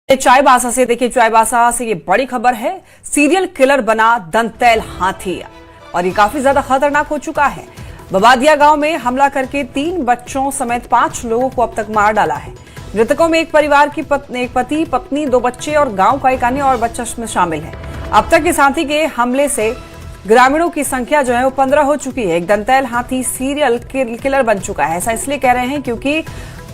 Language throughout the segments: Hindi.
चाईबासा से देखिए, चाईबासा से ये बड़ी खबर है। सीरियल किलर बना दंतैल हाथी और ये काफी ज्यादा खतरनाक हो चुका है। बबादिया गांव में हमला करके 3 बच्चों समेत 5 लोगों को अब तक मार डाला है। मृतकों में एक परिवार की एक पति, पत्नी, 2 बच्चे और गांव का एक अन्य और बच्चा इसमें शामिल है। अब तक इस हाथी के हमले से ग्रामीणों की संख्या जो है वो 15 हो चुकी है। एक दंतैल हाथी सीरियल किलर बन चुका है। ऐसा इसलिए कह रहे हैं क्योंकि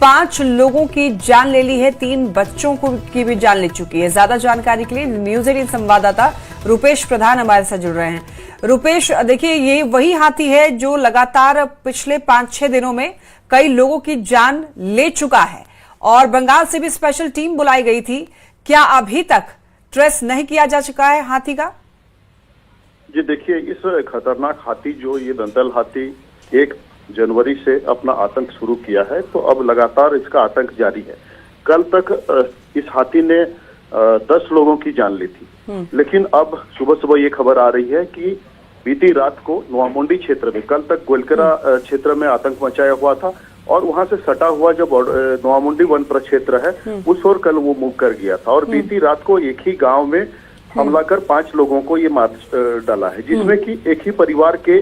5 लोगों की जान ले ली है, 3 बच्चों की भी जान ले चुकी है। ज्यादा जानकारी के लिए न्यूज 18 संवाददाता रुपेश प्रधान हमारे साथ जुड़ रहे हैं। रुपेश, देखिए, ये वही हाथी है जो लगातार पिछले 5-6 दिनों में कई लोगों की जान ले चुका है और बंगाल से भी स्पेशल टीम बुलाई गई थी। क्या अभी तक ट्रेस नहीं किया जा चुका है हाथी का? जी देखिए, इस खतरनाक हाथी जो ये दंतैल हाथी 1 जनवरी से अपना आतंक शुरू किया है, तो अब लगातार इसका आतंक जारी है। कल तक इस हाथी ने 10 लोगों की जान ली थी, लेकिन अब सुबह सुबह ये खबर आ रही है कि बीती रात को नोआमुंडी क्षेत्र में, कल तक गोलकेरा क्षेत्र में आतंक मचाया हुआ था और वहां से सटा हुआ जो नोआमुंडी वन प्रक्षेत्र है उस ओर कल वो मूव कर गया था और बीती रात को एक ही गांव में हमला कर 5 लोगों को ये मार डाला है, जिसमें कि एक ही परिवार के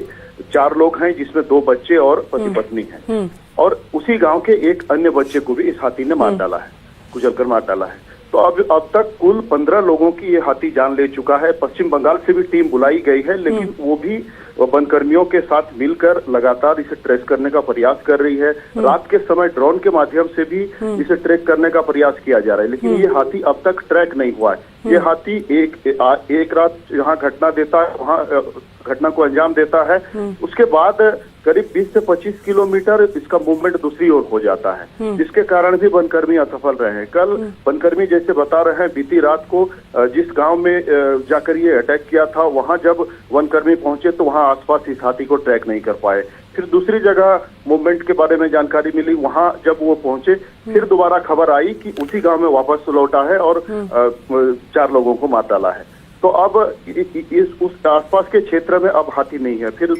4 लोग हैं, जिसमें 2 बच्चे और पति पत्नी हैं और उसी गांव के एक अन्य बच्चे को भी इस हाथी ने मार डाला है, कुचलकर मार डाला है। तो अब तक कुल 15 लोगों की ये हाथी जान ले चुका है। पश्चिम बंगाल से भी टीम बुलाई गई है, लेकिन वो भी वनकर्मियों के साथ मिलकर लगातार इसे ट्रेस करने का प्रयास कर रही है। रात के समय ड्रोन के माध्यम से भी इसे ट्रैक करने का प्रयास किया जा रहा है, लेकिन ये हाथी अब तक ट्रैक नहीं हुआ है। ये हाथी एक रात जहाँ घटना देता है, वहाँ घटना को अंजाम देता है, उसके बाद करीब 20 से 25 किलोमीटर इसका मूवमेंट दूसरी ओर हो जाता है, जिसके कारण भी वनकर्मी असफल रहे हैं। कल वनकर्मी जैसे बता रहे हैं, बीती रात को जिस गांव में जाकर ये अटैक किया था, वहां जब वनकर्मी पहुंचे तो वहां आसपास इस हाथी को ट्रैक नहीं कर पाए। फिर दूसरी जगह मूवमेंट के बारे में जानकारी मिली, वहां जब वो पहुंचे फिर दोबारा खबर आई कि उसी गांव में वापस लौटा है और 4 लोगों को मार डाला है। तो अब उस आसपास के क्षेत्र में अब हाथी नहीं है। फिर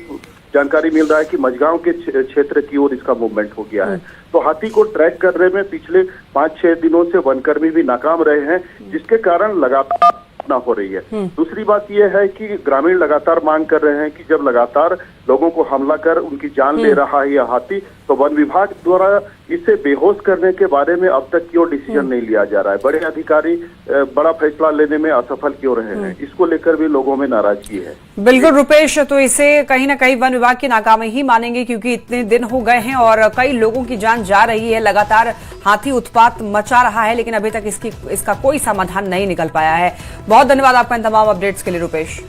जानकारी मिल रहा है कि मझगांव के क्षेत्र की ओर इसका मूवमेंट हो गया है। तो हाथी को ट्रैक करने में पिछले 5-6 दिनों से वनकर्मी भी नाकाम रहे हैं, जिसके कारण लगातार हो रही है। दूसरी बात यह है कि ग्रामीण लगातार मांग कर रहे हैं कि जब लगातार लोगों को हमला कर उनकी जान ले रहा है यह हाथी, तो वन विभाग द्वारा इसे बेहोश करने के बारे में अब तक क्यों डिसीजन नहीं लिया जा रहा है? बड़े अधिकारी बड़ा फैसला लेने में असफल क्यों रहे हैं? इसको लेकर भी लोगों में नाराजगी है। बिल्कुल रुपेश, तो इसे कहीं ना कहीं वन विभाग की नाकामी ही मानेंगे, क्योंकि इतने दिन हो गए हैं और कई लोगों की जान जा रही है। लगातार हाथी उत्पात मचा रहा है, लेकिन अभी तक इसका कोई समाधान नहीं निकल पाया है। बहुत धन्यवाद आपका इन तमाम अपडेट्स के लिए रुपेश।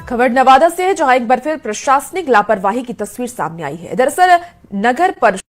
खबर नवादा से है, जहां एक बार फिर प्रशासनिक लापरवाही की तस्वीर सामने आई है। दरअसल नगर परिषद